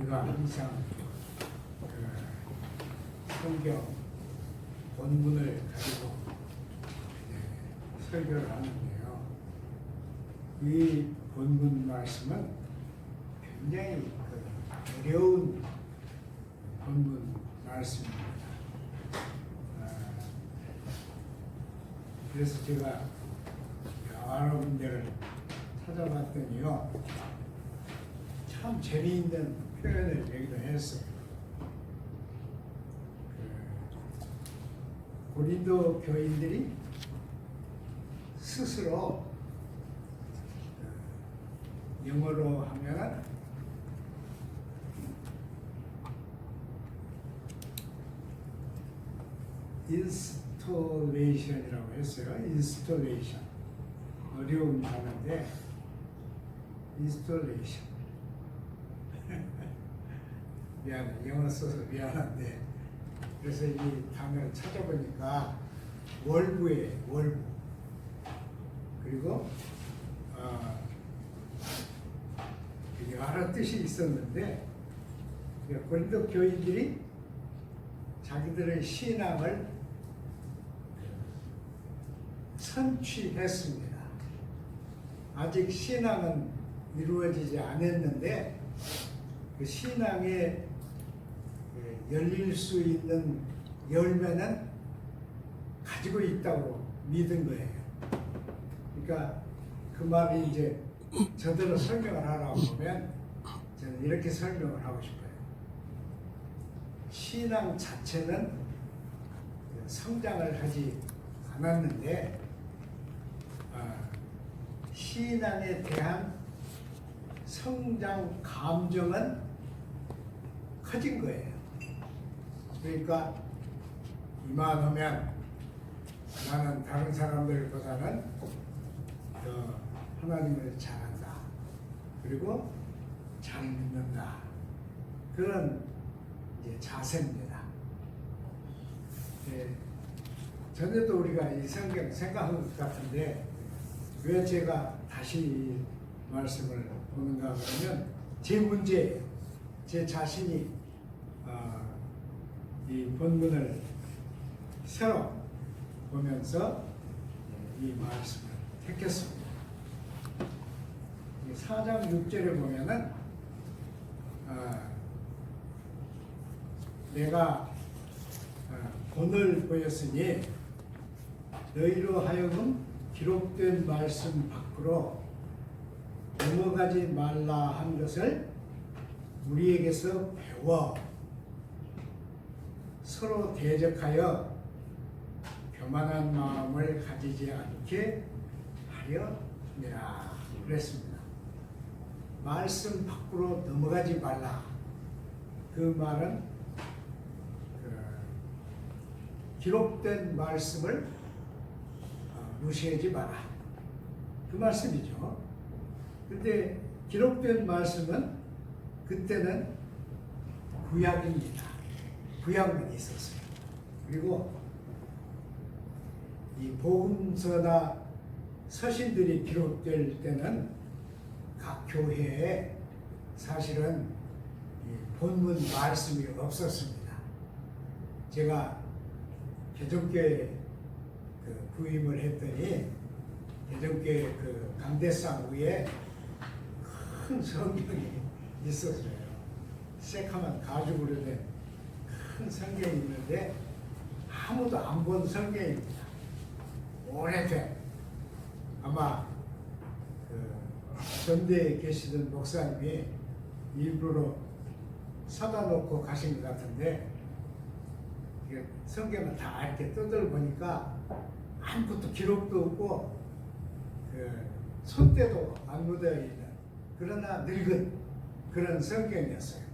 우리가 항상 그 성경 본문을 가지고 설교를 하는데요. 이 본문 말씀은 굉장히 어려운 본문 말씀입니다. 그래서 제가 여러 군데를 찾아봤더니요, 참 재미있는 표현을 여기도 했어요. 고린도 교인들이 스스로 영어로 하면은 인스톨레이션이라고 했어요. 인스톨레이션. 어려운 단어인데 인스톨레이션. 미안해. 영어 써서 미안한데, 그래서 이 단어를 찾아보니까 월부예요. 월부. 그리고 여러 뜻이 있었는데, 고린도 교인들이 자기들의 신앙을 선취했습니다. 아직 신앙은 이루어지지 않았는데 그 신앙에 열릴 수 있는 열매는 가지고 있다고 믿은 거예요. 그러니까 그 말이 이제 저대로 설명을 하라고 하면 저는 이렇게 설명을 하고 싶어요. 신앙 자체는 성장을 하지 않았는데 신앙에 대한 성장 감정은 커진 거예요. 그러니까 이만하면 나는 다른 사람들보다는 더 하나님을 잘 안다. 그리고 잘 믿는다. 그런 이제 자세입니다. 전에도 우리가 이 성경 생각한 것 같은데, 왜 제가 다시 이 말씀을 보는가 하면 제 문제예요. 제 자신이 이 본문을 새로 보면서 이 말씀을 택했습니다. 4장 6절에 보면은 내가 본을 보였으니 너희로 하여금 기록된 말씀 밖으로 넘어가지 말라 한 것을 우리에게서 배워 서로 대적하여 교만한 마음을 가지지 않게 하려 함이라 그랬습니다. 말씀 밖으로 넘어가지 말라. 그 말은 기록된 말씀을 무시하지 마라. 그 말씀이죠. 근데 기록된 말씀은 그때는 구약입니다. 구약만 있었어요. 그리고 이 복음서나 서신들이 기록될 때는 각 교회에 사실은 본문 말씀이 없었습니다. 제가 개정교회 부임을 했더니 개정교회 그 강대상 위에 큰 성경이 있었어요. 새카만 가죽으로 된 큰 성경이 있는데 아무도 안 본 성경입니다. 오래된, 아마 그 전대에 계시던 목사님이 일부러 사다 놓고 가신 것 같은데, 성경을 다 이렇게 뜯어 보니까 아무것도 기록도 없고 손때도 안 묻어 있는, 그러나 늙은 그런 성경이었어요.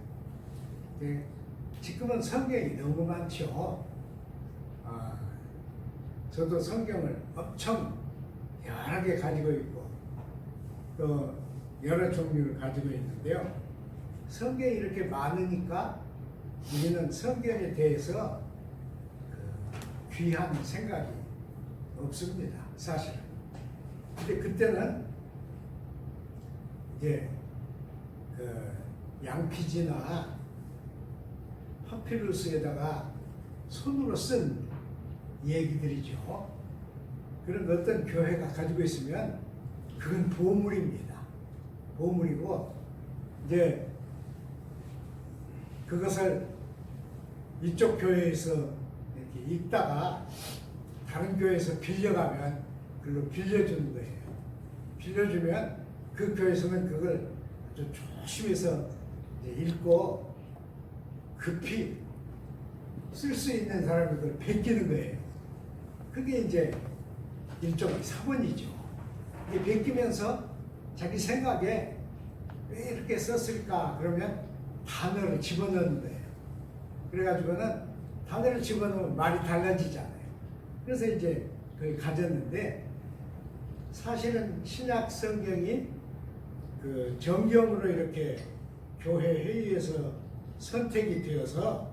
지금은 성경이 너무 많죠. 저도 성경을 엄청 여러 개 가지고 있고 또 여러 종류를 가지고 있는데요. 성경이 이렇게 많으니까 우리는 성경에 대해서 귀한 생각이 없습니다, 사실은. 근데 그때는 이제 양피지나 파피루스에다가 손으로 쓴 얘기들이죠. 그런 어떤 교회가 가지고 있으면 그건 보물입니다. 보물이고 이제 그것을 이쪽 교회에서 이렇게 읽다가 다른 교회에서 빌려가면 그걸로 빌려주는 거예요. 빌려주면 그 교회에서는 그걸 아주 조심해서 읽고 급히 쓸 수 있는 사람이 그걸 베끼는 거예요. 그게 이제 일종의 사본이죠. 이게 베끼면서 자기 생각에 왜 이렇게 썼을까 그러면 단어를 집어넣는 거예요. 그래가지고는 단어를 집어넣으면 말이 달라지잖아요. 그래서 이제 그걸 가졌는데 사실은 신약 성경이 그 정경으로 이렇게 교회 회의에서 선택이 되어서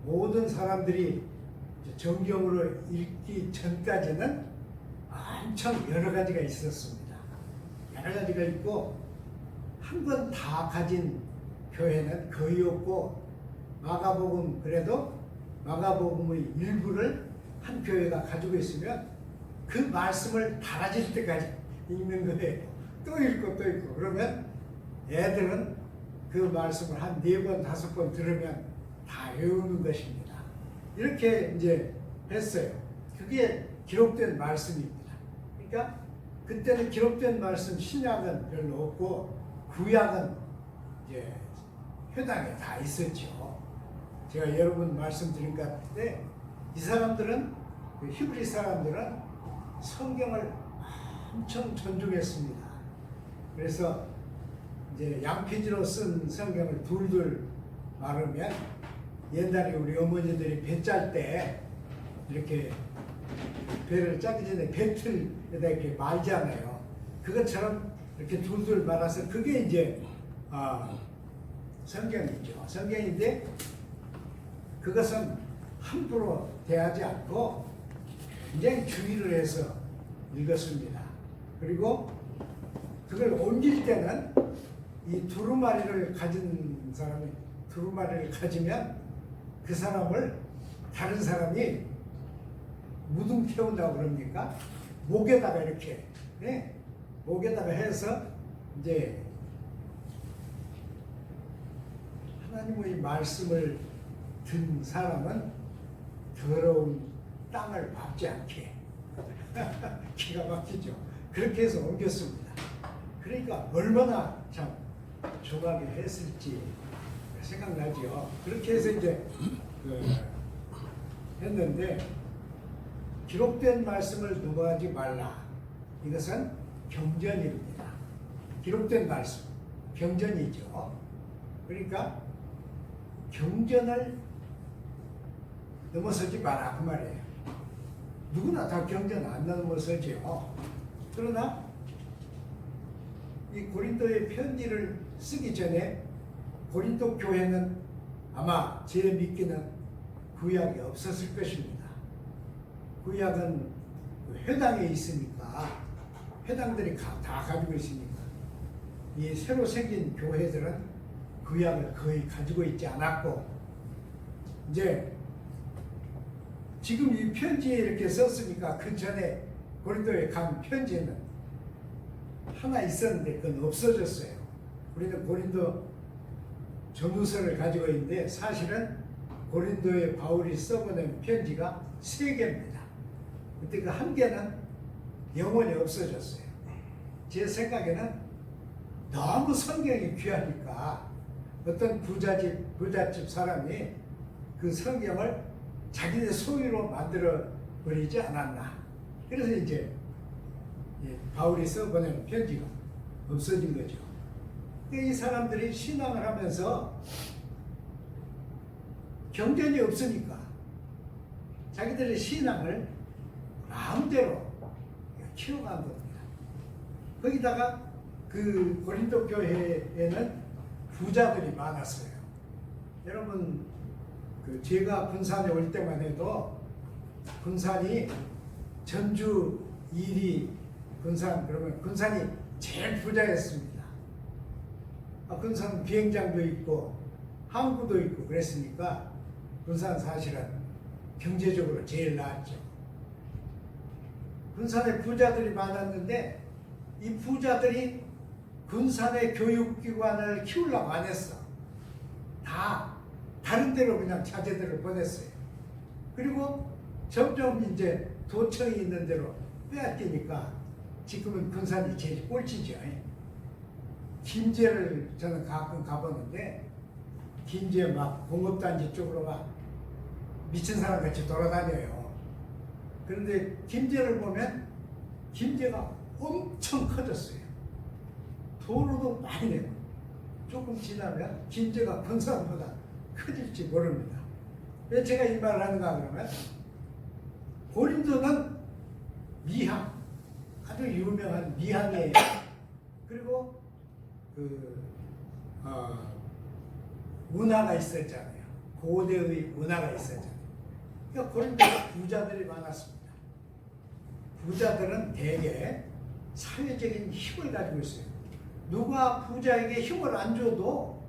모든 사람들이 정경으로 읽기 전까지는 엄청 여러 가지가 있었습니다. 여러 가지가 있고 한 권 다 가진 교회는 거의 없고 마가복음 그래도 마가복음의 일부를 한 교회가 가지고 있으면 그 말씀을 달아질 때까지 읽는 거예요. 또 읽고 또 읽고 그러면 애들은 그 말씀을 한 4번, 5번 들으면 다 외우는 것입니다. 이렇게 이제 했어요. 그게 기록된 말씀입니다. 그러니까 그때는 기록된 말씀 신약은 별로 없고 구약은 이제 회당에 다 있었죠. 제가 여러 번 말씀드린 것 같은데 이 사람들은 그 히브리 사람들은 성경을 엄청 존중했습니다. 그래서 이제 양피지로 쓴 성경을 둘둘 말으면 옛날에 우리 어머니들이 배 짤 때 이렇게 배를 짜기 전에 배틀에다 이렇게 말잖아요. 그것처럼 이렇게 둘둘 말아서 그게 이제 성경이죠. 성경인데 그것은 함부로 대하지 않고 굉장히 주의를 해서 읽었습니다. 그리고 그걸 옮길 때는 이 두루마리를 가진 사람이 두루마리를 가지면 그 사람을 다른 사람이 무등 태운다고 그럽니까? 목에다가 이렇게 목에다가 해서 이제 하나님의 말씀을 든 사람은 더러운 땅을 밟지 않게 기가 막히죠. 그렇게 해서 옮겼습니다. 그러니까 얼마나 참 조각이 했을지 생각나죠. 그렇게 해서 이제 했는데 기록된 말씀을 넘어가지 말라. 이것은 경전입니다. 기록된 말씀, 경전이죠. 그러니까 경전을 넘어서지 마라 그 말이에요. 누구나 다 경전 안 넘어서죠. 그러나 이 고린도의 편지를 쓰기 전에 고린도 교회는 아마 제 믿기는 구약이 없었을 것입니다. 구약은 회당에 있으니까 회당들이 다 가지고 있으니까 이 새로 생긴 교회들은 구약을 거의 가지고 있지 않았고 이제 지금 이 편지에 이렇게 썼으니까 그 전에 고린도에 간 편지는 하나 있었는데 그건 없어졌어요. 우리는 고린도 전후서를 가지고 있는데 사실은 고린도에 바울이 써보낸 편지가 3개입니다. 근데 그 1개는 영원히 없어졌어요. 제 생각에는 너무 성경이 귀하니까 어떤 부잣집 사람이 그 성경을 자기네 소유로 만들어 버리지 않았나. 그래서 이제 바울이 써보낸 편지가 없어진 거죠. 이 사람들이 신앙을 하면서 경전이 없으니까 자기들의 신앙을 마음대로 키워간 겁니다. 거기다가 그 고린도 교회에는 부자들이 많았어요. 여러분 제가 군산에 올 때만 해도 군산이 전주, 이리, 군산 그러면 군산이 제일 부자였습니다. 군산 비행장도 있고 항구도 있고 그랬으니까 군산 사실은 경제적으로 제일 나았죠. 군산에 부자들이 많았는데 이 부자들이 군산의 교육기관을 키우려고 안 했어. 다 다른 데로 그냥 자제들을 보냈어요. 그리고 점점 이제 도청이 있는 데로 빼앗기니까 지금은 군산이 제일 꼴찌죠. 김제를 저는 가끔 가보는데 김제 막 공업단지 쪽으로 막 미친 사람 같이 돌아다녀요. 그런데 김제를 보면 김제가 엄청 커졌어요. 도로도 많이 내고 조금 지나면 김제가 군산보다 커질지 모릅니다. 왜 제가 이 말을 하는가 그러면 고린도는 미항, 아주 유명한 미항이에요. 그리고 운하가 있었잖아요. 고대의 운하가 있었잖아요. 그러니까 고린도가 부자들이 많았습니다. 부자들은 대개 사회적인 힘을 가지고 있어요. 누가 부자에게 힘을 안 줘도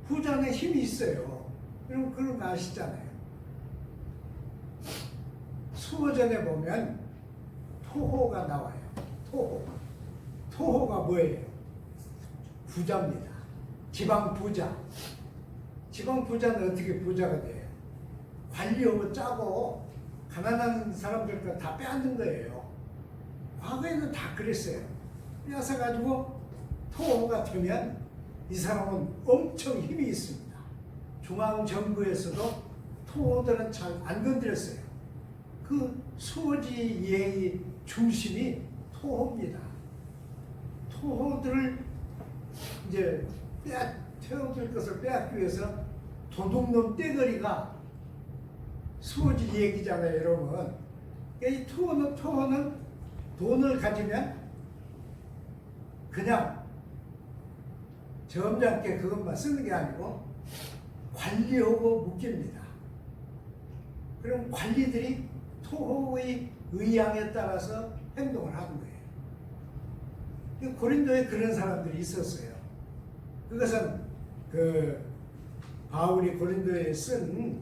부자는 힘이 있어요. 그럼 그런 거 아시잖아요. 수어전에 보면 토호가 나와요. 토호가 뭐예요? 부자입니다. 지방 부자. 지방 부자는 어떻게 부자가 돼요? 관리하고 짜고 가난한 사람들 다 빼앗는 거예요. 과거에는 다 그랬어요. 빼앗아 가지고 토호가 되면 이 사람은 엄청 힘이 있습니다. 중앙정부에서도 토호들은 잘 안 건드렸어요. 그 수호지의 중심이 토호입니다. 토호들을 이제 태워줄 것을 빼앗기 위해서 도둑놈 떼거리가 수호지 얘기잖아요, 여러분. 이 토호는 돈을 가지면 그냥 점잖게 그것만 쓰는 게 아니고 관리하고 묶입니다. 그럼 관리들이 토호의 의향에 따라서 행동을 하는 거예요. 고린도에 그런 사람들이 있었어요. 그것은 바울이 고린도에 쓴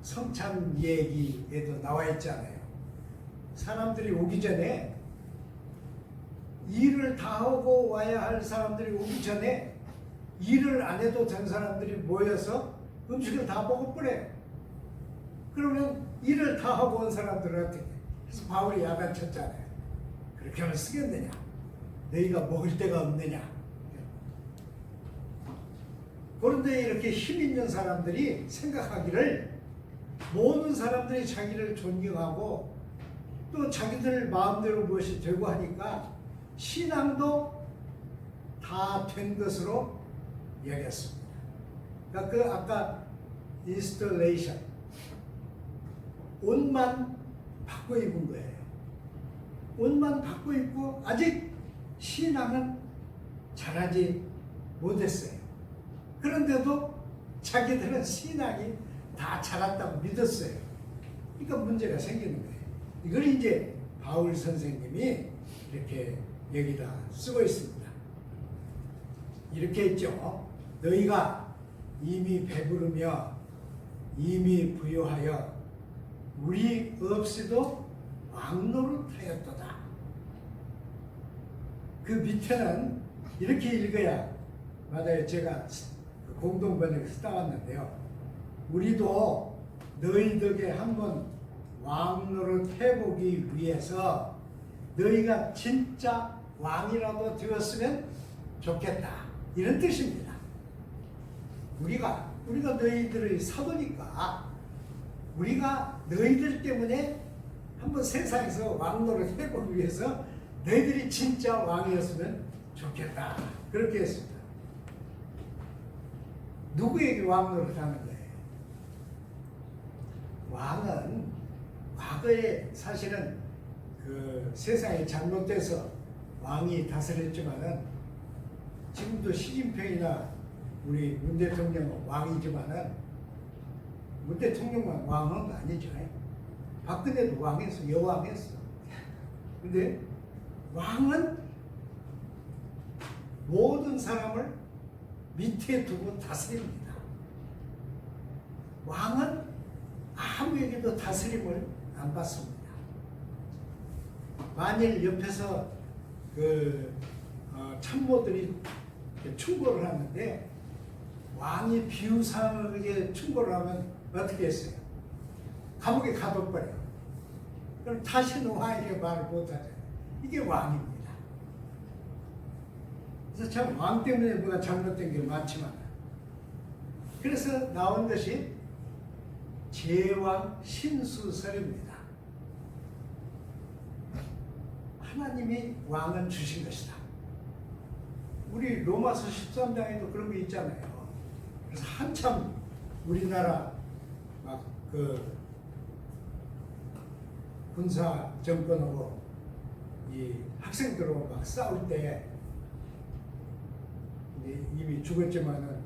성찬 얘기에도 나와 있잖아요. 사람들이 오기 전에 일을 다 하고 와야 할 사람들이 오기 전에 일을 안 해도 된 사람들이 모여서 음식을 다 먹어버려요. 그러면 일을 다 하고 온 사람들은 어떻게? 그래서 바울이 야단쳤잖아요. 그렇게 하면 쓰겠느냐? 너희가 먹을 데가 없느냐? 그런데 이렇게 힘 있는 사람들이 생각하기를 모든 사람들이 자기를 존경하고 또 자기들 마음대로 무엇이 되고 하니까 신앙도 다 된 것으로 여겼습니다. 그러니까 아까 인스톨레이션 옷만 바꿔 입은 거예요. 옷만 바꿔 입고 아직 신앙은 잘하지 못했어요. 그런데도 자기들은 신앙이 다 자랐다고 믿었어요. 그러니까 문제가 생기는 거예요. 이걸 이제 바울 선생님이 이렇게 여기다 쓰고 있습니다. 이렇게 했죠. 너희가 이미 배부르며 이미 부유하여 우리 없이도 왕노릇하였도다. 그 밑에는 이렇게 읽어야 맞아요. 제가 공동번역에서 따왔는데요. 우리도 너희 덕에 한번 왕노릇 해보기 위해서 너희가 진짜 왕이라도 되었으면 좋겠다. 이런 뜻입니다. 우리가 너희들의 사도니까 우리가 너희들 때문에 한번 세상에서 왕노릇 해보기 위해서 너희들이 진짜 왕이었으면 좋겠다. 그렇게 했습니다. 누구에게 왕노릇 하는 거예요? 왕은 과거에 사실은 그 세상이 잘못돼서 왕이 다스렸지만은 지금도 시진핑이나 우리 문 대통령은 왕이지만은 문 대통령만 왕은 아니죠. 박근혜도 왕했어, 여왕했어. 근데 왕은 모든 사람을 밑에 두고 다스립니다. 왕은 아무에게도 다스림을 안 받습니다. 만일 옆에서 참모들이 충고를 하는데 왕이 비유상하게 충고를 하면 어떻게 했어요? 감옥에 가둬버려요. 그럼 다시는 왕에게 말을 못하잖아요. 이게 왕입니다. 그래서 참 왕 때문에 뭐가 잘못된 게 많지만, 그래서 나온 것이 제왕 신수설입니다. 하나님이 왕은 주신 것이다. 우리 로마서 13장에도 그런 게 있잖아요. 그래서 한참 우리나라 막 군사 정권하고 이 학생들하고 막 싸울 때 이미 죽었지만은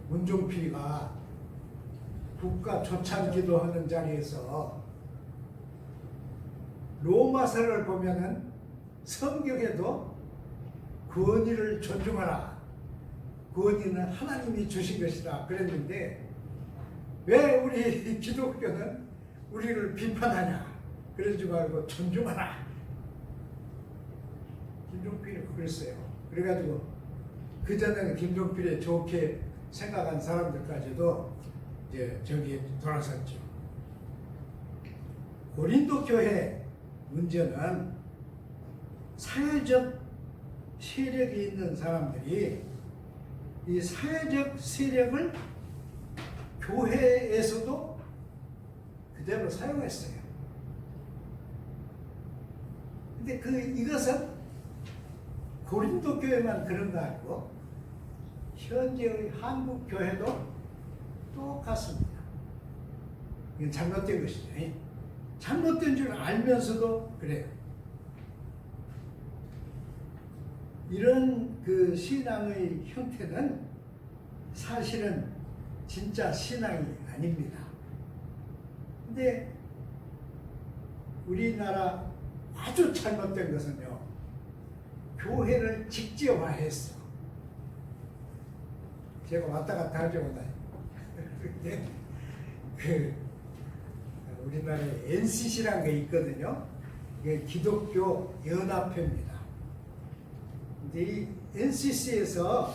문종필이가 국가 조찬기도 하는 자리에서 로마서를 보면은 성경에도 권위를 존중하라. 권위는 하나님이 주신 것이다. 그랬는데 왜 우리 기독교는 우리를 비판하냐? 그러지 말고 존중하라. 김종필이 그랬어요. 그래가지고 그전에는 김종필이 좋게 생각한 사람들까지도 이제 저기 돌아섰죠. 고린도 교회 문제는 사회적 세력이 있는 사람들이 이 사회적 세력을 교회에서도 그대로 사용했어요. 근데 이것은 고린도 교회만 그런 거 아니고 현재의 한국 교회도 똑같습니다. 이건 잘못된 것이죠. 잘못된 줄 알면서도 그래요. 이런 신앙의 형태는 사실은 진짜 신앙이 아닙니다. 근데 우리나라 아주 잘못된 것은요, 교회를 직제화했어. 제가 왔다 갔다 하죠, 오늘. 근데 우리나라에 NCC라는 게 있거든요. 이게 기독교 연합회입니다. 근데 이 NCC에서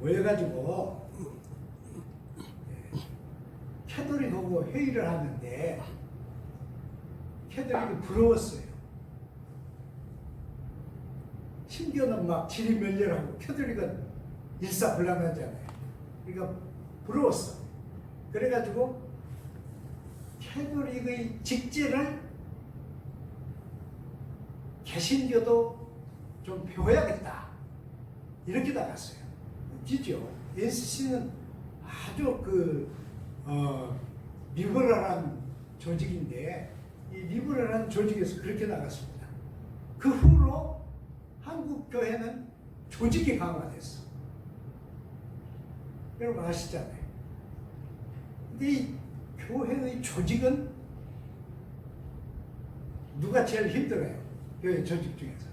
모여가지고 캐톨릭하고 회의를 하는데 캐톨릭이 부러웠어요. 신교는 막 지리멸렬하고 캐톨릭은 일사불란하잖아요. 그러니까 부러웠어. 그래가지고 캐톨릭의 직제를 개신교도 좀 배워야겠다. 이렇게 나갔어요. 웃기죠. NCC는 아주 리버럴한 조직인데 이 리버럴한 조직에서 그렇게 나갔습니다. 그 후로 한국 교회는 조직이 강화됐어. 여러분 아시잖아요. 근데 이 교회의 조직은 누가 제일 힘들어요? 교회 조직 중에서.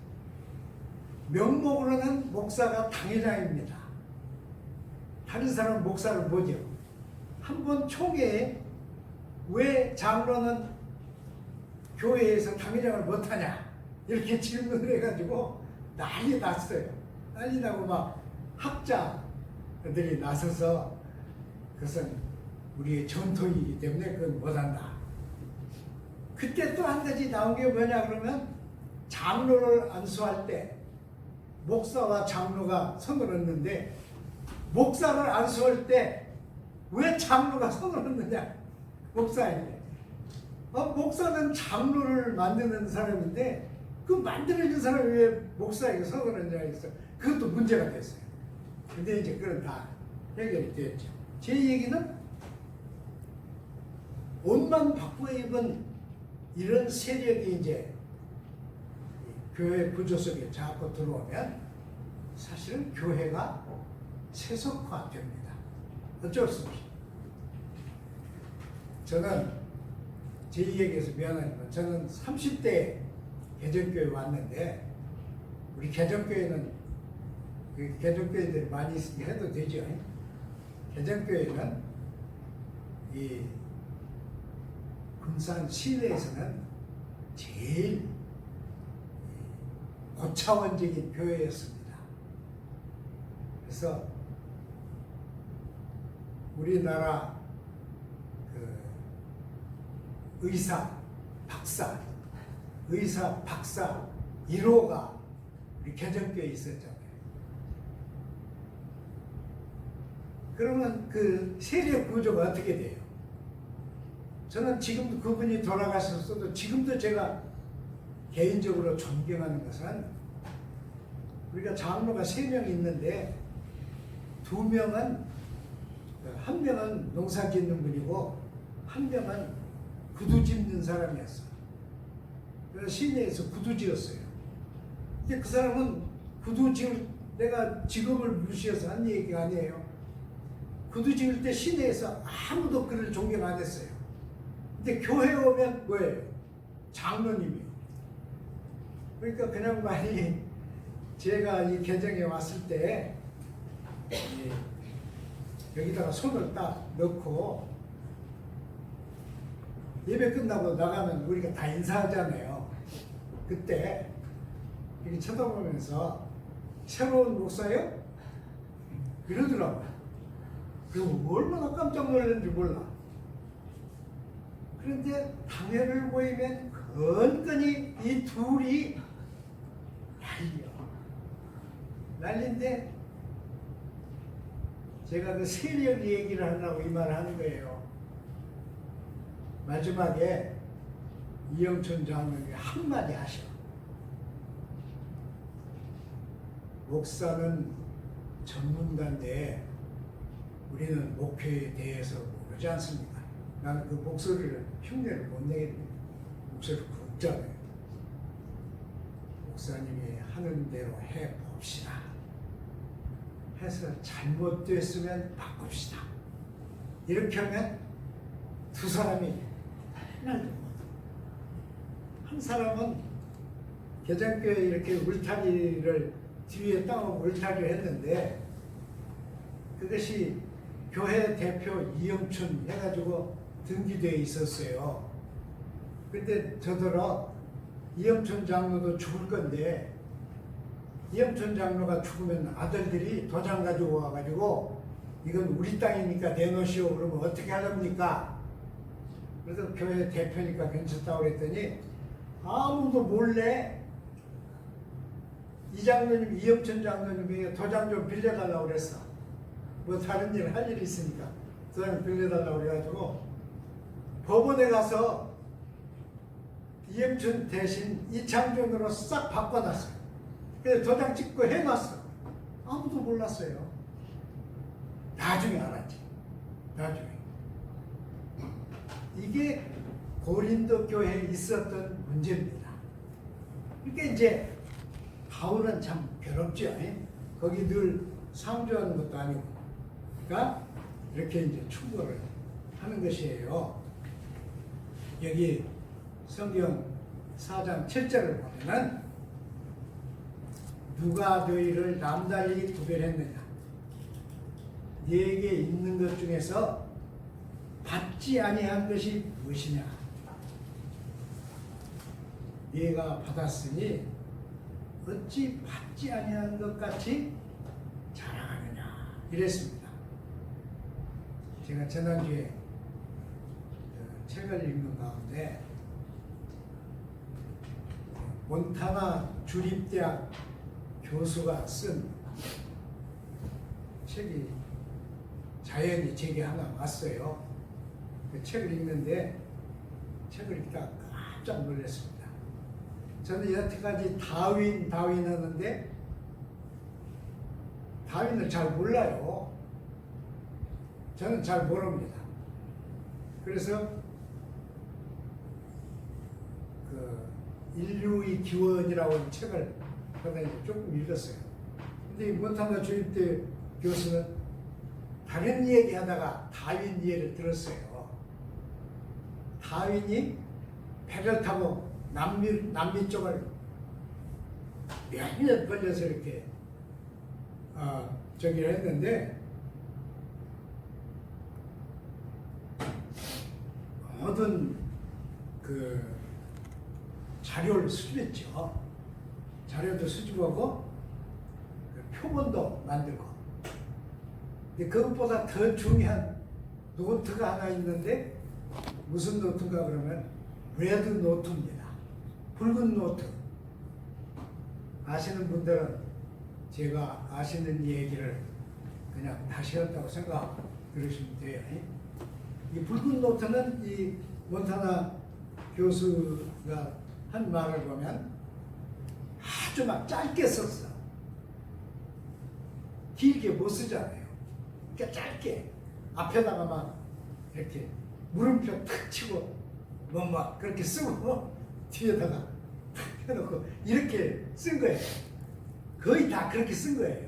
명목으로는 목사가 당회장입니다. 다른 사람은 목사를 뭐죠? 한번 총회에 왜 장로는 교회에서 당회장을 못하냐? 이렇게 질문을 해가지고 난리 났어요. 난리 나고 막 학자들이 나서서 그것은 우리의 전통이기 때문에 그건 못한다. 그때 또 한 가지 나온 게 뭐냐 그러면 장로를 안수할 때 목사와 장로가 손을 얹는데 목사를 안수할 때 왜 장로가 손을 얹느냐? 목사인데. 목사는 장로를 만드는 사람인데 그 만들어준 사람이 왜 목사에게 손을 얹냐 했어. 그것도 문제가 됐어요. 근데 이제 그건 다 해결이 됐죠. 제 얘기는 옷만 바꾸어 입은 이런 세력이 이제 교회 구조 속에 자꾸 들어오면 사실은 교회가 세속화됩니다. 어쩔 수 없이. 저는 제 얘기에서 미안하지만 저는 30대 개정교회 왔는데 우리 개정교회는 개정교회들이 많이 해도 되죠. 개정교회는 이 금산 시내에서는 제일 고차원적인 교회였습니다. 그래서 우리나라 그 의사, 박사 1호가 우리 개정교회에 있었잖아요. 그러면 그 세력 구조가 어떻게 돼요? 저는 지금도 그분이 돌아가셨어도 지금도 제가 개인적으로 존경하는 것은 우리가 장로가 3명 있는데 2명은 한 명은 농사 짓는 분이고 한 명은 구두 짚는 사람이었어. 그래서 시내에서 구두 지었어요. 근데 그 사람은 구두 지을 내가 직업을 무시해서 한 얘기가 아니에요. 구두 지을 때 시내에서 아무도 그를 존경 안 했어요. 근데 교회에 오면 뭐예요? 장로님이요. 그러니까 그냥 많이 제가 이 개정에 왔을 때 여기다가 손을 딱 넣고 예배 끝나고 나가면 우리가 다 인사하잖아요. 그때 이렇게 쳐다보면서 새로운 목사요? 이러더라고요. 그리고 얼마나 깜짝 놀랐는지 몰라. 그런데 당회를 모이면 건건히 이 둘이 난리인데 제가 그 세력 얘기를 하려고 이 말을 하는 거예요. 마지막에 이영춘 장로님이 한마디 하셔. 목사는 전문가인데 우리는 목회에 대해서 모르지 않습니까? 나는 그 목소리를 흉내를 못 내겠는데 목소리를 굵잖아요. 목사님이 하는 대로 해봅시다. 해서 잘못됐으면 바꿉시다. 이렇게 하면 두 사람이 하나도 못. 한 사람은 개정교회 이렇게 울타리를 뒤에 땅으로 울타리를 했는데 그것이 교회 대표 이영춘 해가지고 등기되어 있었어요. 근데 저더러 이영춘 장로도 죽을 건데 이영춘 장로가 죽으면 아들들이 도장 가지고 와가지고 이건 우리 땅이니까 내놓으시오. 그러면 어떻게 하렵니까? 그래서 교회 대표니까 괜찮다고 그랬더니 아무도 몰래 이 장로님, 이영춘 장로님에게 도장 좀 빌려달라고 그랬어. 뭐 다른 일 할 일이 있으니까 도장 빌려달라고 그래가지고 법원에 가서 이영춘 대신 이창준으로 싹 바꿔놨어요. 그래서 도장 찍고 해놨어. 아무도 몰랐어요. 나중에 알았지. 나중에. 이게 고린도 교회에 있었던 문제입니다. 그러니까 이제 바울은 참 괴롭죠. 거기 늘 상주하는 것도 아니고. 그러니까 이렇게 이제 충고를 하는 것이에요. 여기 성경 4장 7절을 보면은 누가 너희를 남달리 구별했느냐? 네게 있는 것 중에서 받지 아니한 것이 무엇이냐? 네가 받았으니 어찌 받지 아니한 것 같이 자랑하느냐? 이랬습니다. 제가 지난주에 책을 읽는 가운데 몬타나 주립대학 교수가 쓴 책이 자연히 제게 하나 왔어요. 그 책을 읽는데 책을 읽다가 깜짝 놀랐습니다. 저는 여태까지 다윈 하는데 다윈을 잘 몰라요. 저는 잘 모릅니다. 그래서 그 인류의 기원이라고 책을 하다 조금 읽었어요. 근데 몬타나 주립대 교수는 다른 얘기하다가 다윈 예를 들었어요. 다윈이 배를 타고 남미 쪽을 몇 년 걸려서 이렇게 저기를 했는데 모든 그 자료를 수집했죠. 자료도 수집하고 그 표본도 만들고. 근데 그것보다 더 중요한 노트가 하나 있는데 무슨 노트인가 그러면 레드 노트입니다. 붉은 노트. 아시는 분들은 제가 아시는 얘기를 그냥 다시 한다고 생각 들으시면 돼요. 이 붉은 노트는 이 몬타나 교수가 한 말을 보면 아주 막 짧게 썼어. 길게 못 쓰잖아요. 그러니까 짧게 앞에다가 막 이렇게 물음표 탁 치고 뭐 막 그렇게 쓰고 뒤에다가 탁 해놓고 이렇게 쓴 거예요. 거의 다 그렇게 쓴 거예요.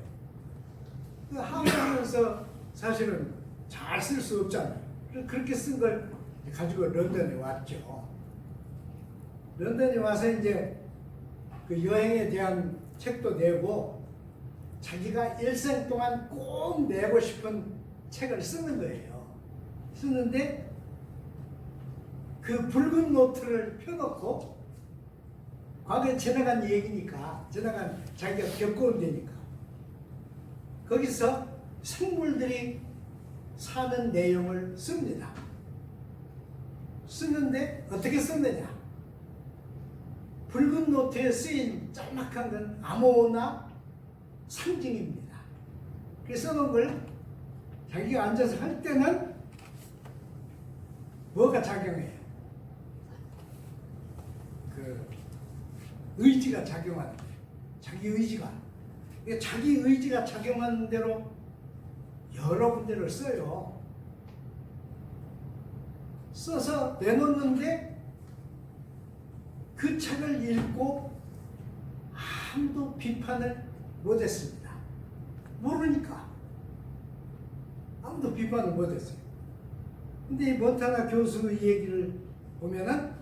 한국하면서 사실은 잘 쓸 수 없잖아요. 그렇게 쓴 걸 가지고 런던에 왔죠. 런던에 와서 이제 그 여행에 대한 책도 내고 자기가 일생 동안 꼭 내고 싶은 책을 쓰는 거예요. 쓰는데 그 붉은 노트를 펴놓고 과거에 지나간 얘기니까, 지나간 자기가 겪어온 데니까 거기서 생물들이 사는 내용을 씁니다. 쓰는데 어떻게 썼느냐? 붉은 노트에 쓰인 짤막한 건 아무나 상징입니다. 그래서 써놓은 걸 자기가 앉아서 할 때는 뭐가 작용해요? 그 의지가 작용하는 거예요. 자기 의지가. 자기 의지가 작용하는 대로 여러 군데를 써요. 써서 내놓는데 그 책을 읽고 아무도 비판을 못했습니다. 모르니까 아무도 비판을 못했어요. 근데 이 몬타나 교수 얘기를 보면은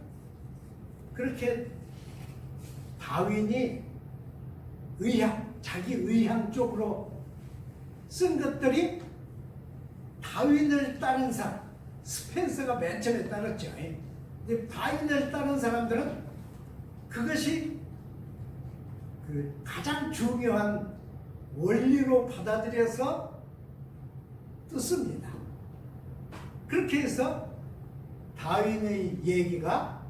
그렇게 다윈이 의향, 자기 의향 쪽으로 쓴 것들이 다윈을 따른 사람, 스펜서가 맨 처음에 따랐죠. 근데 다윈을 따른 사람들은 그것이 그 가장 중요한 원리로 받아들여서 뜻습니다. 그렇게 해서 다윈의 얘기가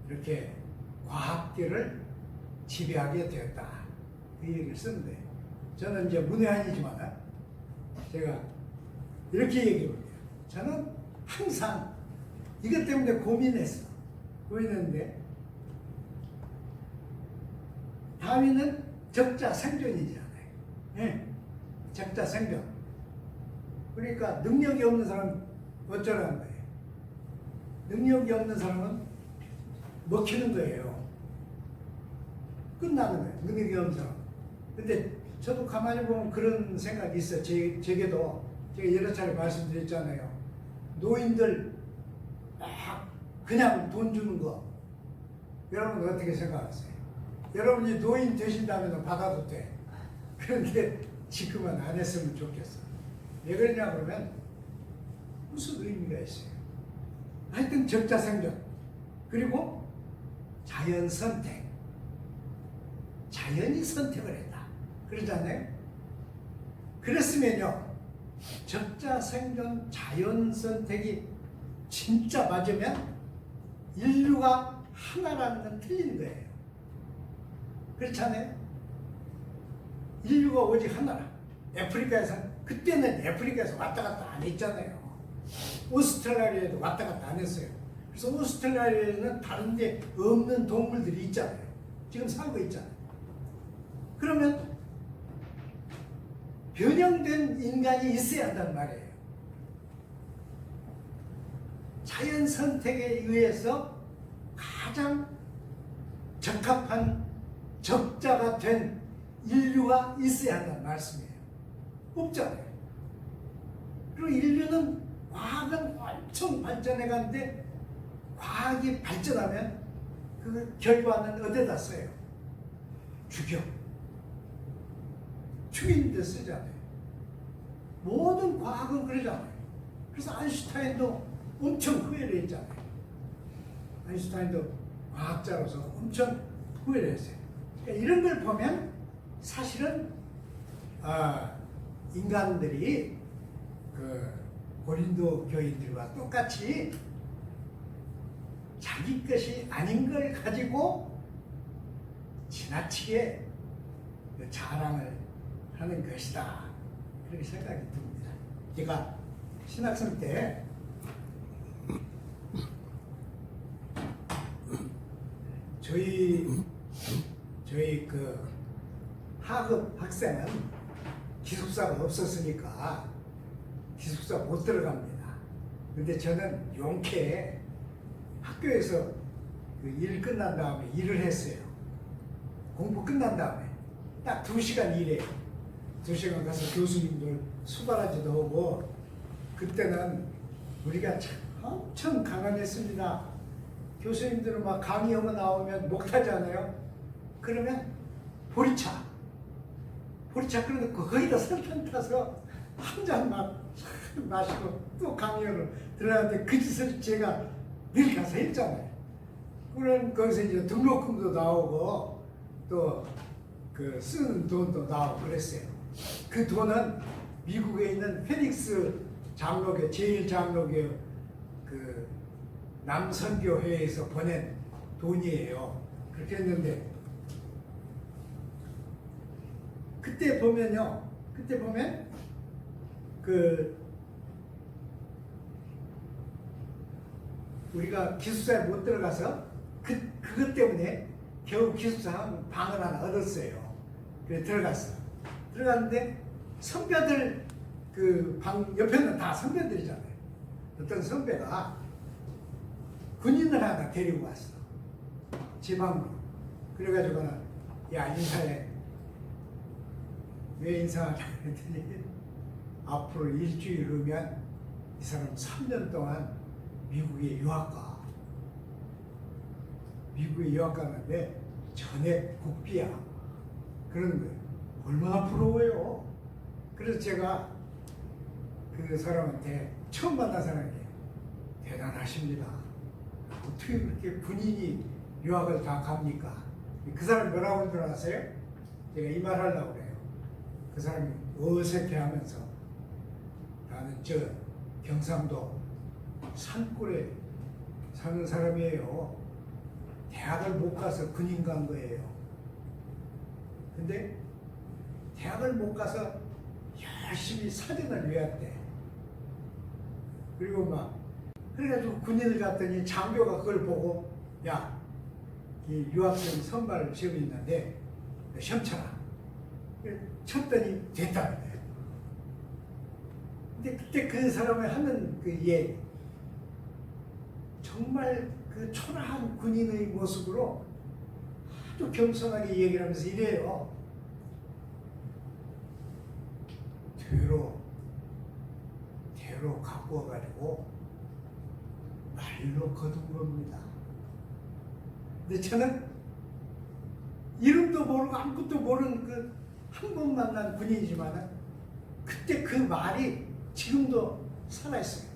이렇게 과학계를 지배하게 되었다. 그 얘기를 쓰는데 저는 이제 문외한이지만 제가 이렇게 얘기해볼게요. 저는 항상 이것 때문에 고민했는데 다윈은 적자생존이잖아요. 네. 적자생존. 그러니까 능력이 없는 사람 어쩌라는 거예요. 능력이 없는 사람은 먹히는 거예요. 끝나는 거예요. 능력이 없는 사람. 근데 저도 가만히 보면 그런 생각이 있어요. 제게도 제가 여러 차례 말씀드렸잖아요. 노인들 막 그냥 돈 주는 거 여러분 어떻게 생각하세요? 여러분이 노인 되신다면 받아도 돼. 그런데 지금은 안 했으면 좋겠어. 왜 그러냐 그러면 무슨 의미가 있어요? 하여튼 적자생존 그리고 자연 선택. 자연이 선택을 했다. 그러잖아요. 그랬으면요. 적자생존 자연 선택이 진짜 맞으면 인류가 하나라는 건 틀린 거예요. 그렇잖아요. 인류가 오직 하나라. 아프리카에서 그때는 아프리카에서 왔다 갔다 안 했잖아요. 오스트랄리아에도 왔다 갔다 안 했어요. 그래서 오스트랄리아에는 다른 데 없는 동물들이 있잖아요. 지금 살고 있잖아요. 그러면 변형된 인간이 있어야 한단 말이에요. 자연 선택에 의해서 가장 적합한 적자가 된 인류가 있어야 한다는 말씀이에요. 없잖아요. 그리고 인류는 과학은 엄청 발전해 가는데 과학이 발전하면 그 결과는 어디다 써요? 죽여. 죽이는데 쓰잖아요. 모든 과학은 그러잖아요. 그래서 아인슈타인도 엄청 후회를 했잖아요. 아인슈타인도 과학자로서 엄청 후회를 했어요. 그러니까 이런 걸 보면 사실은 인간들이 그 고린도 교인들과 똑같이 자기 것이 아닌 걸 가지고 지나치게 자랑을 하는 것이다. 그렇게 생각이 듭니다. 제가 신학생 때 저희 그 하급 학생은 기숙사가 없었으니까 기숙사 못 들어갑니다. 근데 저는 용케 학교에서 그 일 끝난 다음에 일을 했어요. 공부 끝난 다음에 딱 2시간 일해요. 2시간 가서 교수님들 수발하지도 하고, 그때는 우리가 참 엄청 가난했습니다. 교수님들은 막 강의하고 나오면 목타잖아요. 그러면 보리차 끓여놓고 거기다 설탕 타서 한 잔 막 마시고 또 강의하러 들어가는데 그 짓을 제가 늘 가서 했잖아요. 그런 거기서 이제 등록금도 나오고 또 그 쓰는 돈도 나오고 그랬어요. 그 돈은 미국에 있는 페닉스 장로교, 제1장로교 그 남선교회에서 보낸 돈이에요. 그렇게 했는데 그때 보면 그 우리가 기숙사에 못 들어가서 그것 때문에 겨우 기숙사 방을 하나 얻었어요. 그래 들어갔는데 선배들 그 방 옆에는 다 선배들이잖아요. 어떤 선배가 군인을 하나 데리고 왔어. 제 방으로. 그래가지고 야 인사해. 왜 인사하냐 했더니 앞으로 일주일 후면 이 사람 3년 동안 미국에 유학 가. 미국에 유학 가는데 전액 국비야. 그러는 거예요. 얼마나 부러워요. 그래서 제가 그 사람한테 처음 만난 사람에게 대단하십니다. 어떻게 그렇게 군인이 유학을 다 갑니까? 그 사람이 뭐라고 하는 줄 아세요? 제가 이 말 하려고 그래요. 그 사람이 어색해 하면서 나는 저 경상도 산골에 사는 사람이에요. 대학을 못 가서 군인 간 거예요. 근데 대학을 못 가서 열심히 사전을 외웠대. 그리고 막 그래가지고 군인을 갔더니 장교가 그걸 보고 야, 이 유학생 선발 시험이 있는데 시험 쳐라. 쳤더니 됐다는 거예요. 근데 그때 그 사람이 하는 그 얘기, 정말 그 초라한 군인의 모습으로 아주 겸손하게 얘기를 하면서 이래요. 대로 갖고 와가지고 말로 거둔 겁니다. 근데 저는 이름도 모르고 아무것도 모르는 그 한 번 만난 군인이지만 그때 그 말이 지금도 살아있어요.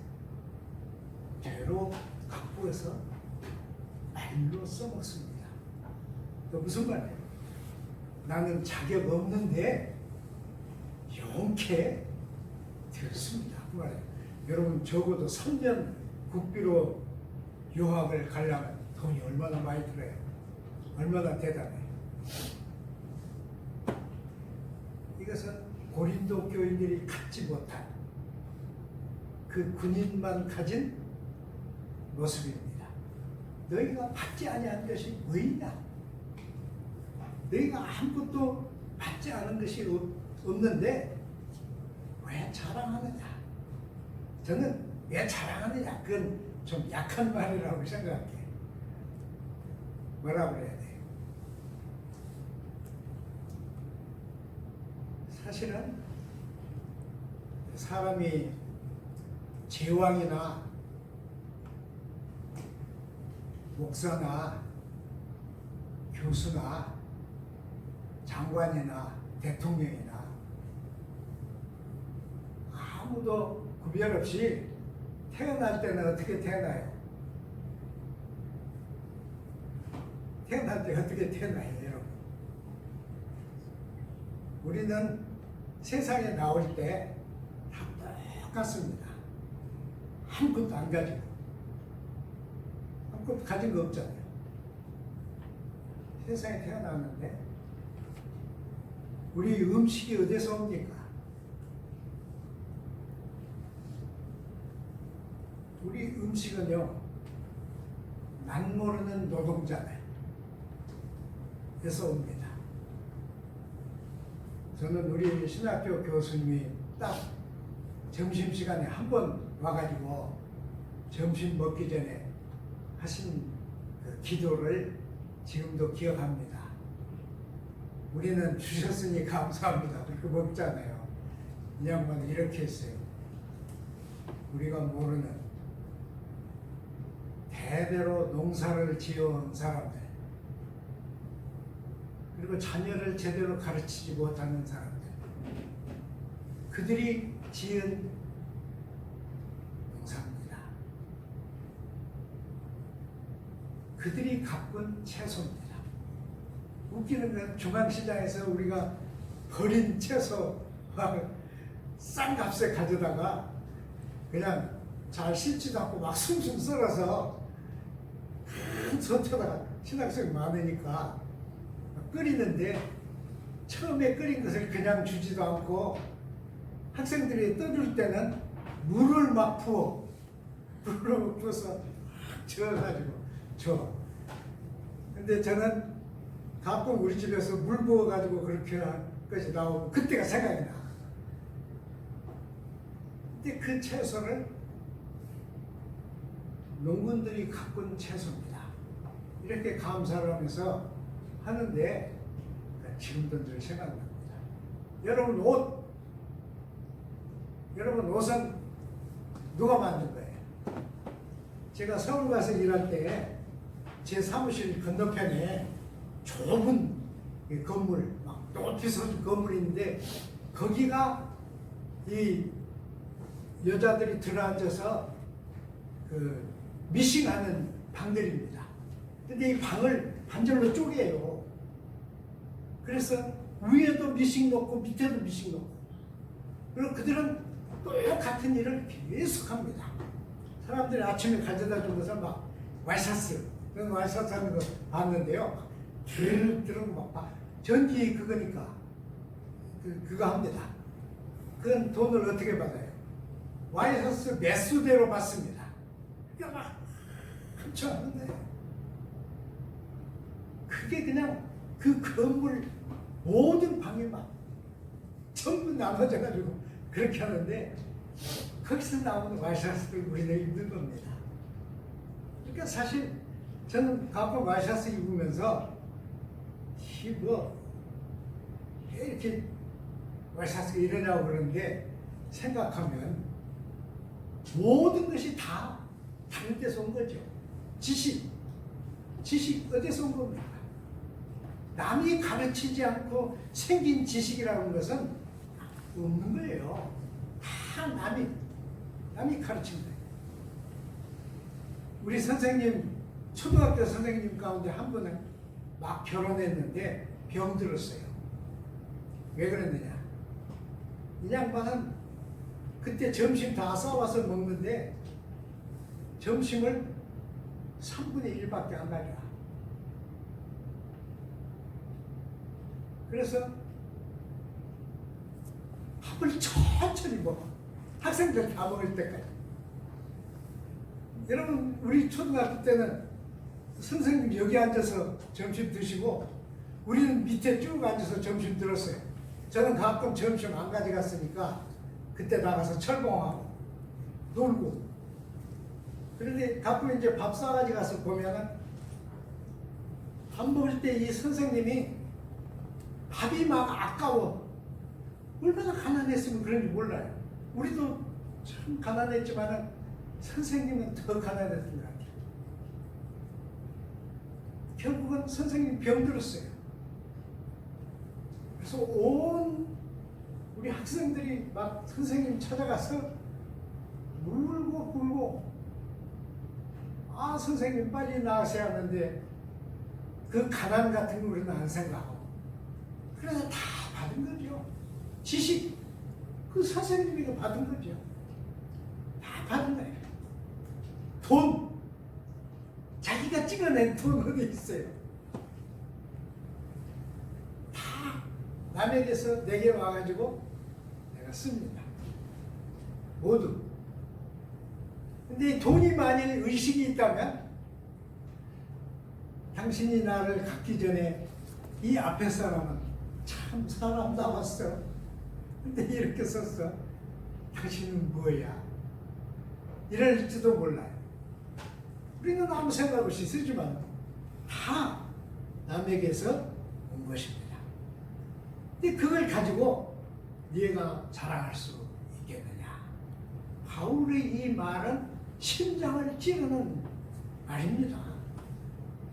대로 갖고 와서 말로 써먹습니다. 또 무슨 말이에요? 나는 자격 없는데 용케 들었습니다. 그 말이에요. 여러분 적어도 3년 국비로 유학을 가려면 돈이 얼마나 많이 들어요? 얼마나 대단해요? 이것은 고린도 교인들이 갖지 못한 그 군인만 가진 모습입니다. 너희가 받지 아니한 것이 뭐이냐? 너희가 아무것도 받지 않은 것이 없는데 왜 자랑하느냐? 저는 왜 자랑하느냐? 그건 좀 약한 말이라고 생각해요. 뭐라고 그래야 돼요? 사실은 사람이 제왕이나 목사나 교수나 장관이나 대통령이나 아무도 구별 없이 태어날 때는 어떻게 태어나요? 태어날 때 어떻게 태어나요, 여러분? 우리는 세상에 나올 때 다 똑같습니다. 아무것도 안 가지고. 아무것도 가진 거 없잖아요. 세상에 태어났는데 우리 음식이 어디서 옵니까? 우리 음식은요, 난 모르는 노동자들 에서 옵니다. 저는 우리 신학교 교수님이 딱 점심시간에 한 번 와가지고 점심 먹기 전에 하신 그 기도를 지금도 기억합니다. 우리는 주셨으니 감사합니다. 그렇게 먹잖아요. 이 양반은 이렇게 했어요. 우리가 모르는 대대로 농사를 지어온 사람들, 그리고 자녀를 제대로 가르치지 못하는 사람들, 그들이 지은 농사입니다. 그들이 가꾼 채소입니다. 웃기는 건 중앙시장에서 우리가 버린 채소 싼 값에 가져다가 그냥 잘 씻지도 않고 막 숭숭 썰어서 큰 솥에다가 신학생이 많으니까 끓이는데, 처음에 끓인 것을 그냥 주지도 않고 학생들이 떠줄 때는 물을 막 부어서 저어가지고 줘. 근데 저는 가끔 우리 집에서 물 부어가지고 그렇게 한 것이 나오고 그때가 생각이 나. 근데 그 채소를 농군들이 가꾼 채소입니다. 이렇게 감사를 하면서 하는데 지금도 늘 생각납니다. 여러분 옷은 누가 만든 거예요? 제가 서울 가서 일할 때 제 사무실 건너편에 좁은 건물, 막 높이 선 건물이 있는데, 거기가 이 여자들이 들어앉아서 그 미싱하는 방들입니다. 근데 이 방을 반절로 쪼개요. 그래서 위에도 미싱 놓고 밑에도 미싱 놓고, 그리고 그들은 똑같은 일을 계속합니다. 사람들이 아침에 가져다 준 것을 막 와이셔츠, 그런 와이셔츠 하는 거 봤는데요. 드르륵 막 전기 그거니까 그거 합니다. 그건 돈을 어떻게 받아요? 와이셔츠 매수대로 받습니다. 그러니까 막 엄청 하는데, 그게 그냥 그 건물 모든 방에 막 전부 나눠져가지고 그렇게 하는데, 거기서 나오는 와이셔츠를 우리는 입는 겁니다. 그러니까 사실 저는 가끔 와이셔츠 입으면서 왜 이렇게 와이셔츠가 이러냐고 그러는데, 생각하면 모든 것이 다 다른 데서 온 거죠. 지식 어디서 온 겁니까? 남이 가르치지 않고 생긴 지식이라는 것은 없는 거예요. 다 남이 가르친 거예요. 우리 선생님, 초등학교 선생님 가운데 한 분은 막 결혼했는데 병들었어요. 왜 그랬느냐? 이 양반은 그때 점심 다 싸와서 먹는데 점심을 3분의 1밖에 안 가져와. 그래서 밥을 천천히 먹어. 학생들 다 먹을 때까지. 여러분, 우리 초등학교 때는 선생님 여기 앉아서 점심 드시고 우리는 밑에 쭉 앉아서 점심 들었어요. 저는 가끔 점심 안 가져갔으니까 그때 나가서 철봉하고 놀고. 그런데 가끔 이제 밥 싸가지고 가서 보면은 밥 먹을 때 이 선생님이 밥이 막 아까워. 얼마나 가난했으면 그런지 몰라요. 우리도 참 가난했지만은 선생님은 더 가난했던 것 같아요. 결국은 선생님이 병들었어요. 그래서 온 우리 학생들이 막 선생님 찾아가서 울고 불고, 아 선생님 빨리 나으셔야 하는데 그 가난 같은 거 우리는 안 생각하고, 그래서 다 받은 거죠. 지식 그 선생님이 받은 거죠. 다 받은 거예요. 돈, 자기가 찍어낸 돈 어디 있어요? 다 남에게서 내게 와가지고 내가 씁니다. 모두. 근데 돈이 만일 의식이 있다면, 당신이 나를 갖기 전에 이 앞에 사람은 참 사람다웠어. 근데 이렇게 썼어. 당신은 뭐야? 이럴지도 몰라요. 우리는 아무 생각 없이 쓰지만 다 남에게서 온 것입니다. 근데 그걸 가지고 네가 자랑할 수 있겠느냐? 바울의 이 말은 심장을 찌르는 말입니다.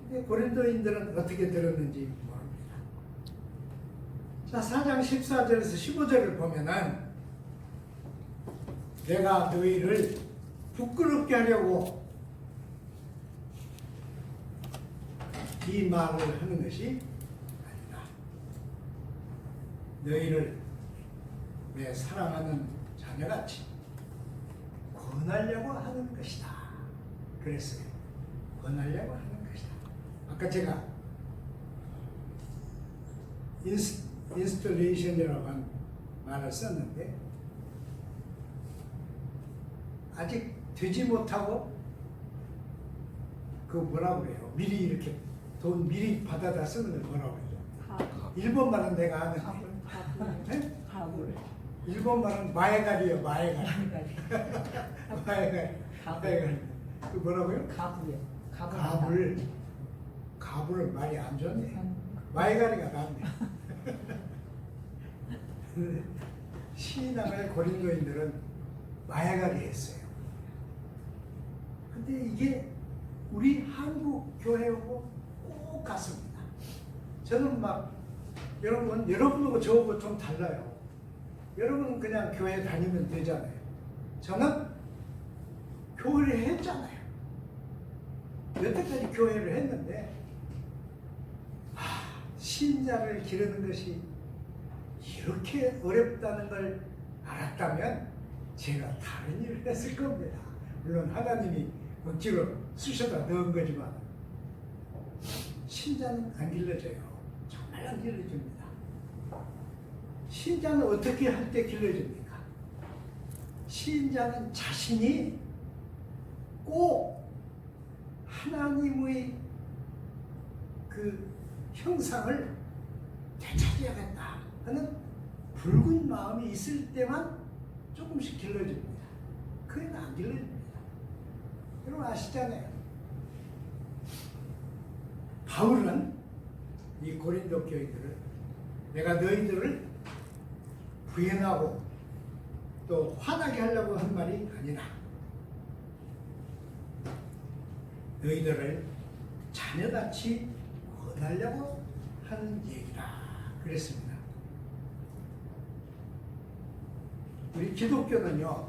근데 고린도인들은 어떻게 들었는지 모릅니다. 자, 4장 14절에서 15절을 보면은, 내가 너희를 부끄럽게 하려고 이 말을 하는 것이 아니다. 너희를 내 사랑하는 자녀같이 권하려고 하는 것이다. 그랬어요. 권하려고 하는 것이다. 아까 제가 인스톨레이션이라고 한 말을 썼는데, 아직 되지 못하고 그 뭐라고 그래요? 미리 이렇게 돈 미리 받아다 쓰는 걸 뭐라고 그래요? 일본 말은 내가 아는데. 네? 일본 말은 마에가리요, 마에가리. 마에가리. 그 뭐라고요? 가부요. 가불 말이 안 좋네. 마에가리가 낫네. 신앙을 고린도인들은 마에가리 했어요. 근데 이게 우리 한국 교회하고 꼭 같습니다. 저는 막 여러분하고 저하고 좀 달라요. 여러분은 그냥 교회 다니면 되잖아요. 저는 교회를 했잖아요. 여태까지 교회를 했는데, 신자를 기르는 것이 이렇게 어렵다는 걸 알았다면 제가 다른 일을 했을 겁니다. 물론 하나님이 억지로 쑤셔다 넣은 거지만, 신자는 안 길러져요. 정말 안 길러집니다. 신자는 어떻게 할 때 길러집니까? 신자는 자신이 꼭 하나님의 그 형상을 되찾아야겠다 하는 붉은 마음이 있을 때만 조금씩 길러집니다. 그건 안 길러집니다. 여러분 아시잖아요. 바울은 이 고린도 교인들을, 내가 너희들을 부인하고 또 화나게 하려고 한 말이 아니라 너희들을 자녀같이 권하려고 하는 얘기다 그랬습니다. 우리 기독교는요,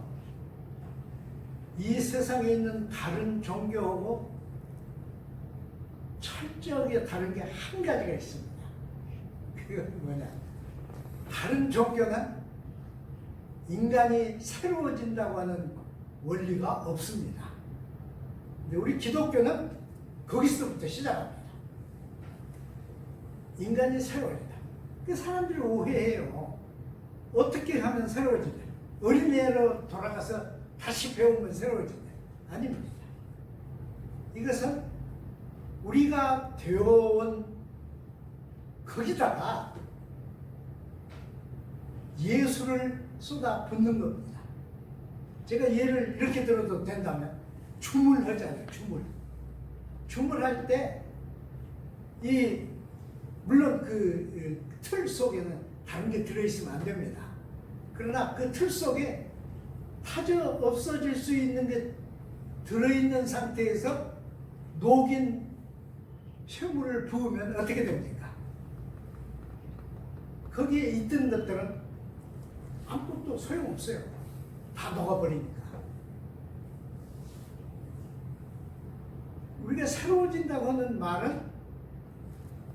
이 세상에 있는 다른 종교하고 철저하게 다른 게 한 가지가 있습니다. 그건 뭐냐? 다른 종교는 인간이 새로워진다고 하는 원리가 없습니다. 근데 우리 기독교는 거기서부터 시작합니다. 인간이 새로워진다. 그 사람들이 오해해요. 어떻게 하면 새로워지냐? 어린애로 돌아가서 다시 배우면 새로워지냐? 아닙니다. 이것은 우리가 되어온 거기다가 예수를 쏟아 붓는 겁니다. 제가 예를 이렇게 들어도 된다면, 춤을 하잖아요. 춤을 할 때 물론 그 틀 속에는 다른 게 들어있으면 안 됩니다. 그러나 그 틀 속에 타져 없어질 수 있는 게 들어있는 상태에서 녹인 쇠물을 부으면 어떻게 됩니까? 거기에 있던 것들은 아무것도 소용없어요. 다 녹아버리니까. 우리가 새로워진다고 하는 말은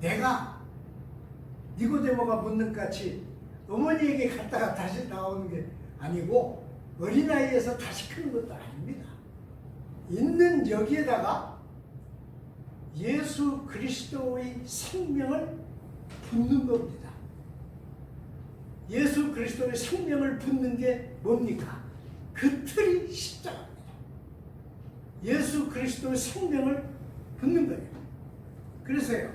내가 니고데모가 묻는 같이 어머니에게 갔다가 다시 나오는 게 아니고 어린아이에서 다시 크는 것도 아닙니다. 있는 여기에다가 예수 그리스도의 생명을 붓는 겁니다. 예수 그리스도의 생명을 붓는 게 뭡니까? 그 틀이 십자가입니다. 예수 그리스도의 생명을 붓는 거예요. 그래서요,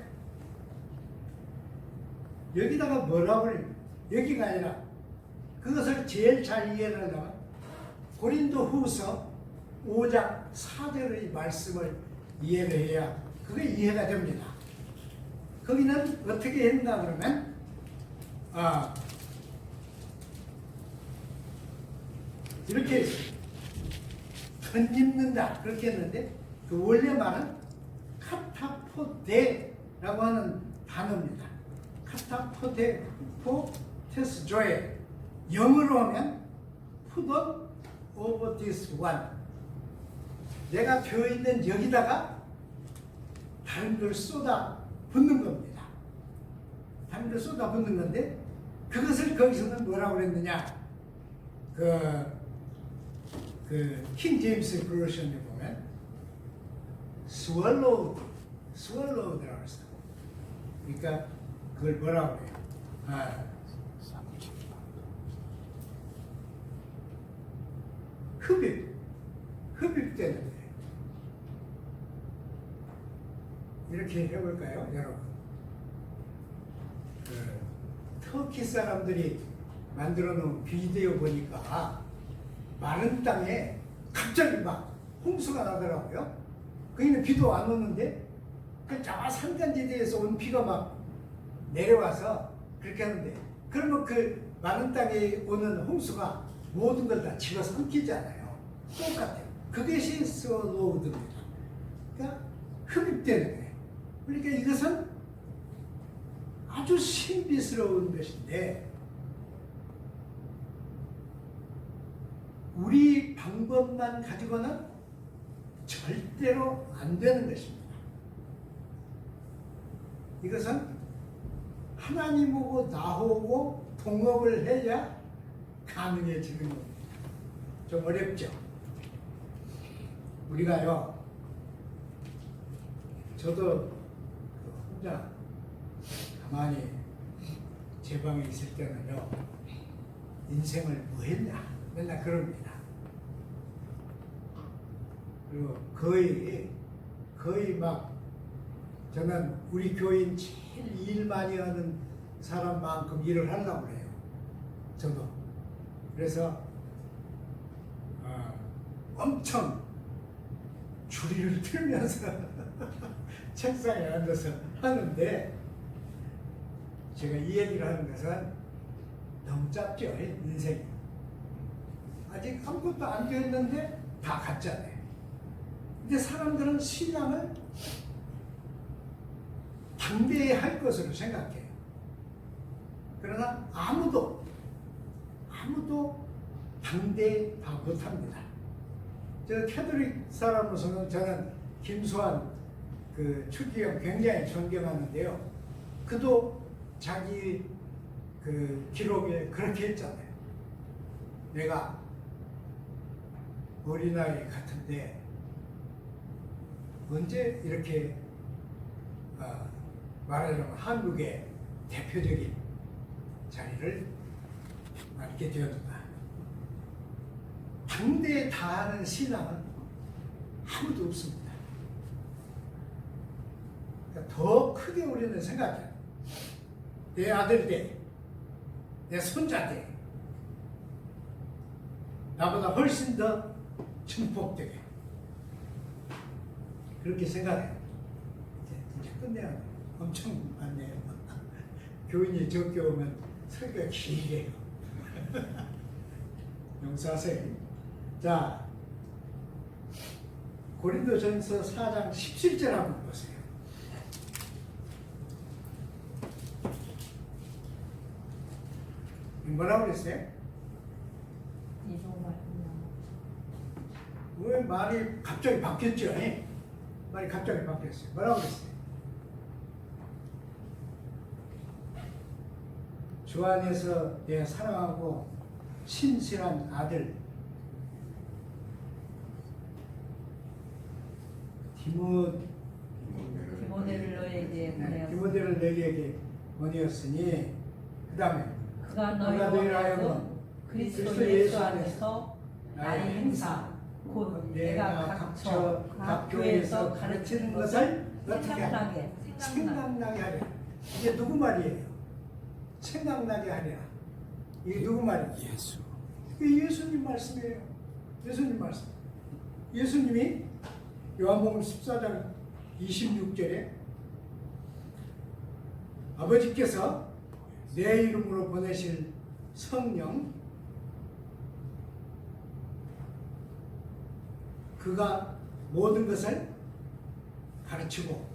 여기다가 뭐라고 해요? 여기가 아니라 그것을 제일 잘 이해를 하려면 고린도 후서 5장 4절의 말씀을 이해를 해야 그게 이해가 됩니다. 거기는 어떻게 했나 그러면 이렇게 덧입는다 그렇게 했는데 그 원래 말은 카타포데라고 하는 단어입니다. 카타포테스조에 영어로 하면 put on over this one. 내가 펴 있는 여기다가 다른 걸 쏟아 붓는 겁니다. 다른 걸 쏟아 붓는 건데 그것을 거기서는 뭐라고 그랬느냐? 킹 제임스 버전에 보면 swallowed라고 했어. 그러니까 그걸 뭐라고 해요? 흡입되는 거예요. 이렇게 해볼까요, 여러분? 터키 사람들이 만들어 놓은 비디오 보니까 마른 땅에 갑자기 막 홍수가 나더라고요. 거기는 비도 안 오는데 그 저 산간지대에서 온 비가 막 내려와서 그렇게 하는데 그러면 그 마른 땅에 오는 홍수가 모든 걸 다 집어 삼키잖아요. 똑같아요. 그것이 스워로우드입니다. 그러니까 흡입되는 거예요. 그러니까 이것은 아주 신비스러운 것인데 우리 방법만 가지고는 절대로 안 되는 것입니다. 이것은 하나님하고 나하고 동업을 해야 가능해지는 겁니다. 좀 어렵죠? 우리가요, 저도 혼자 가만히 제 방에 있을 때는요, 인생을 뭐 했냐? 맨날 그럽니다. 그리고 거의 막 저는 우리 교인 제일 일 많이 하는 사람만큼 일을 하려고 해요. 저도. 그래서 엄청 주리를 틀면서 책상에 앉아서 하는데 제가 이 얘기를 하는 것은 너무 짧죠, 인생이. 아직 아무것도 안 되었는데 다 가짜네. 근데 사람들은 신앙을 당대할 것으로 생각해요. 그러나 아무도 당대 다 못합니다. 저 캐톨릭 사람으로서는 저는 김수환 그 추기경 굉장히 존경하는데요. 그도 자기 그 기록에 그렇게 했잖아요. 내가 어린아이 같은데 언제 이렇게 말하자면 한국의 대표적인 자리를 맡게 되었는가. 당대에 다하는 신앙은 아무도 없습니다. 그러니까 더 크게 우리는 생각해요. 내 아들 때, 내 손자 때 나보다 훨씬 더 증폭되게 그렇게 생각해요. 이제 끝내야 돼요. 엄청 많네요. 교인이 적게 오면 설교가 길게 해요. 용서하세요. 자, 고린도전서 4장 17절 한번 보세요. 뭐라고 그랬어요? 왜 말이 갑자기 바뀌었죠? 말이 갑자기 바뀌었어요. 뭐라고 그랬어요? 주 안에서 내 사랑하고 신실한 아들 디모데를 너에게 보내었으니 디모데를 너희에게 보내었으니 그 다음에 그가 너희로 너희로 하여금 하여금 그리스도 예수 안에서 나의 행사 곧 내가 각 교회에서 가르치는 것을 어떻게 생각나게 하려. 이게 누구 말이에요? 생각나게 하려. 이게 누구 말이에요? 예수. 이게 예수님 말씀이에요. 예수님 말씀. 예수님이 요한복음 14장 26절에 아버지께서 내 이름으로 보내실 성령 그가 모든 것을 가르치고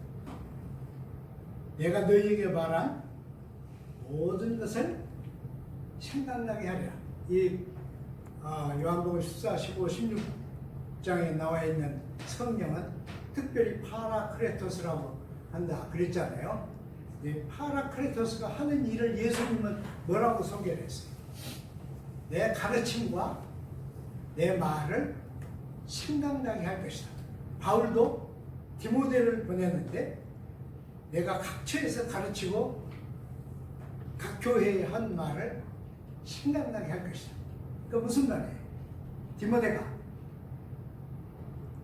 내가 너희에게 말한 모든 것을 생각나게 하리라. 이 요한복음 14, 15, 16장에 나와 있는 성령은 특별히 파라크레토스라고 한다 그랬잖아요. 이 파라크레토스가 하는 일을 예수님은 뭐라고 소개를 했어요? 내 가르침과 내 말을 생각나게 할 것이다. 바울도 디모데를 보냈는데 내가 각처에서 가르치고 각 교회에 한 말을 생각나게 할 것이다. 그 무슨 말이에요? 디모데가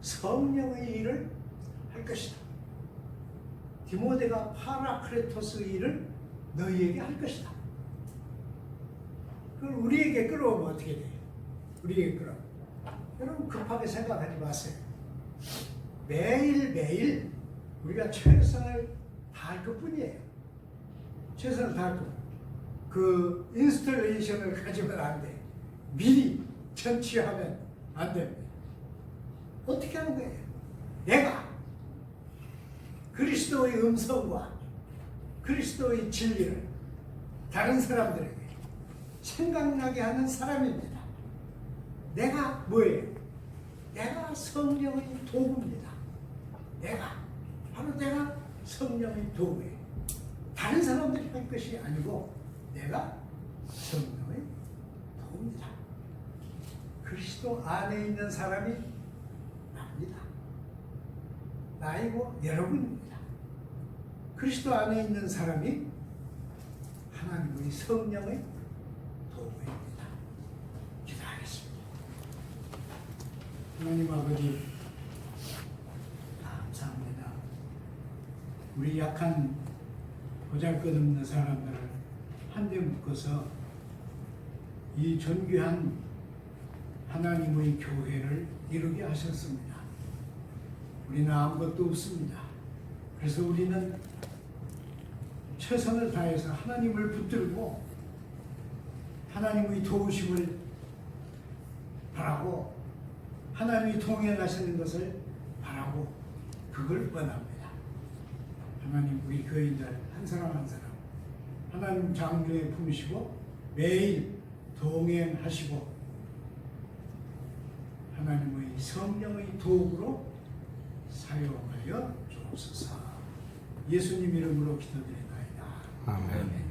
성령의 일을 할 것이다. 디모데가 파라크레토스 일을 너희에게 할 것이다. 그걸 우리에게 끌어오면 어떻게 돼요? 우리에게 끌어오면 여러분 급하게 생각하지 마세요. 매일매일 우리가 최선을 다할 것뿐이에요. 최선을 다할 것. 그 인스톨레이션을 가지면 안 돼. 미리 전취하면 안 됩니다. 어떻게 하는 거예요? 내가 그리스도의 음성과 그리스도의 진리를 다른 사람들에게 생각나게 하는 사람입니다. 내가 뭐예요? 내가 성령의 도구입니다. 바로 내가 성령의 도구예요. 다른 사람들이 할 것이 아니고 내가 성령의 도구입니다. 그리스도 안에 있는 사람이 납니다. 나이고 여러분입니다. 그리스도 안에 있는 사람이 하나님의 성령의 도구입니다. 기도하겠습니다. 하나님 아버지 감사합니다. 우리 약한 보잘것없는 사람들을 한데 묶어서 이 존귀한 하나님의 교회를 이루게 하셨습니다. 우리는 아무것도 없습니다. 그래서 우리는 최선을 다해서 하나님을 붙들고 하나님의 도우심을 바라고 하나님이 동행하시는 것을 바라고 그걸 원합니다. 하나님 우리 교인들 한 사람 한 사람 하나님 장조에 품으시고 매일 동행하시고 하나님의 성령의 도구로 사용하여 주옵소서. 예수님 이름으로 기도드리나이다. 아멘.